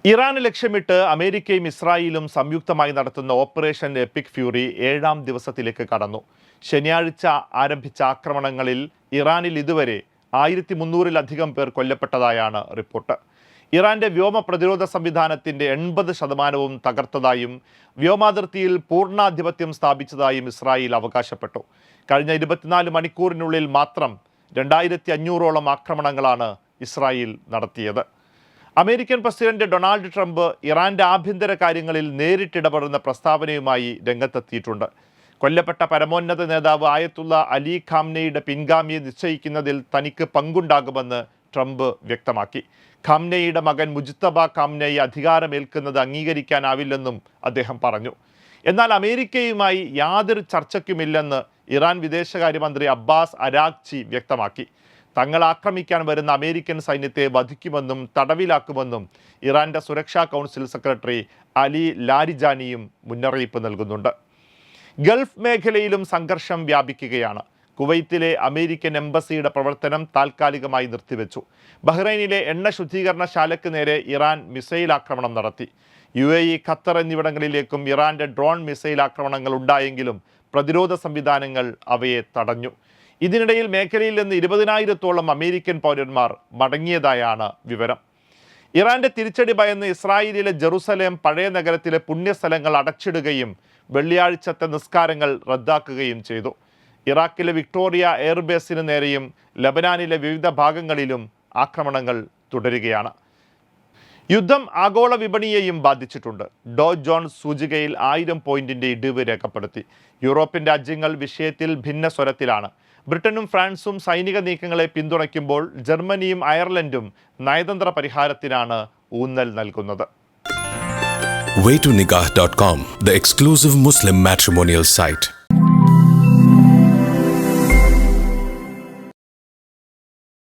ഇറാന് ലക്ഷ്യമിട്ട് അമേരിക്കയും ഇസ്രായേലും സംയുക്തമായി നടത്തുന്ന ഓപ്പറേഷൻ എപ്പിക് ഫ്യൂറി 7-ാം ദിവസത്തിലേക്ക് കടന്നു. ശനിയാഴ്ച ആരംഭിച്ച ആക്രമണങ്ങളിൽ ഇറാനിൽ ഇതുവരെ 1300-ലധികം പേർ കൊല്ലപ്പെട്ടതായാണ് റിപ്പോർട്ട്. ഇറാന്റെ വ്യോമ പ്രതിരോധ സംവിധാനത്തിന്റെ 80% തകർത്തതായും വ്യോമാതിർത്തിയിൽ പൂർണ്ണാധിപത്യം സ്ഥാപിച്ചതായും ഇസ്രായേൽ അവകാശപ്പെട്ടു. കഴിഞ്ഞ 24 മണിക്കൂറിനുള്ളിൽ മാത്രം 2500ഓളം ആക്രമണങ്ങളാണ് ഇസ്രായേൽ നടത്തിയത്. അമേരിക്കൻ പ്രസിഡന്റ് ഡൊണാൾഡ് ട്രംപ് ഇറാന്റെ ആഭ്യന്തര കാര്യങ്ങളിൽ നേരിട്ടിടപെടുന്ന പ്രസ്താവനയുമായി രംഗത്തെത്തിയിട്ടുണ്ട്. കൊല്ലപ്പെട്ട പരമോന്നത നേതാവ് ആയത്തുള്ള അലി ഖാംനെയുടെ പിൻഗാമിയെ നിശ്ചയിക്കുന്നതിൽ തനിക്ക് പങ്കുണ്ടാകുമെന്ന് ട്രംപ് വ്യക്തമാക്കി. ഖാംനെയുടെ മകൻ മുജ്തബ ഖാംനെയി അധികാരമേൽക്കുന്നത് അംഗീകരിക്കാനാവില്ലെന്നും അദ്ദേഹം പറഞ്ഞു. എന്നാൽ അമേരിക്കയുമായി യാതൊരു ചർച്ചയ്ക്കുമില്ലെന്ന് ഇറാൻ വിദേശകാര്യമന്ത്രി അബ്ബാസ് അരാഗ്ചി വ്യക്തമാക്കി. തങ്ങൾ ആക്രമിക്കാൻ വരുന്ന അമേരിക്കൻ സൈന്യത്തെ വധിക്കുമെന്നും തടവിലാക്കുമെന്നും ഇറാന്റെ സുരക്ഷാ കൗൺസിൽ സെക്രട്ടറി അലി ലാരിജാനിയും മുന്നറിയിപ്പ് നൽകുന്നുണ്ട്. ഗൾഫ് മേഖലയിലും സംഘർഷം വ്യാപിക്കുകയാണ്. കുവൈത്തിലെ അമേരിക്കൻ എംബസിയുടെ പ്രവർത്തനം താൽക്കാലികമായി നിർത്തിവെച്ചു. ബഹ്റൈനിലെ എണ്ണ ശുദ്ധീകരണശാലയ്ക്ക് നേരെ ഇറാൻ മിസൈൽ ആക്രമണം നടത്തി. UAE, ഖത്തർ എന്നിവിടങ്ങളിലേക്കും ഇറാന്റെ ഡ്രോൺ മിസൈൽ ആക്രമണങ്ങൾ ഉണ്ടായെങ്കിലും പ്രതിരോധ സംവിധാനങ്ങൾ അവയെ തടഞ്ഞു. ഇതിനിടയിൽ മേഖലയിൽ നിന്ന് 20,000-ഓളം അമേരിക്കൻ പൗരന്മാർ മടങ്ങിയതായാണ് വിവരം. ഇറാന്റെ തിരിച്ചടി ഭയന്ന് ഇസ്രായേലിലെ ജെറുസലേം പഴയ നഗരത്തിലെ പുണ്യസ്ഥലങ്ങൾ അടച്ചിടുകയും വെള്ളിയാഴ്ചത്തെ നിസ്കാരങ്ങൾ റദ്ദാക്കുകയും ചെയ്തു. ഇറാഖിലെ വിക്ടോറിയ എയർബേസിന് നേരെയും ലബനാനിലെ വിവിധ ഭാഗങ്ങളിലും ആക്രമണങ്ങൾ തുടരുകയാണ്. യുദ്ധം ആഗോള വിപണിയെയും ബാധിച്ചിട്ടുണ്ട്. ഡോ ജോൺസ് സൂചികയിൽ 1000 പോയിന്റിന്റെ ഇടിവ് രേഖപ്പെടുത്തി. യൂറോപ്യൻ രാജ്യങ്ങൾ വിഷയത്തിൽ ഭിന്ന സ്വരത്തിലാണ്. ബ്രിട്ടനും ഫ്രാൻസും സൈനിക നീക്കങ്ങളെ പിന്തുണയ്ക്കുമ്പോൾ ജർമ്മനിയും അയർലൻഡും നയതന്ത്ര പരിഹാരത്തിനാണ് ഊന്നൽ നൽകുന്നത്. Waytonikah.com, the exclusive Muslim matrimonial site.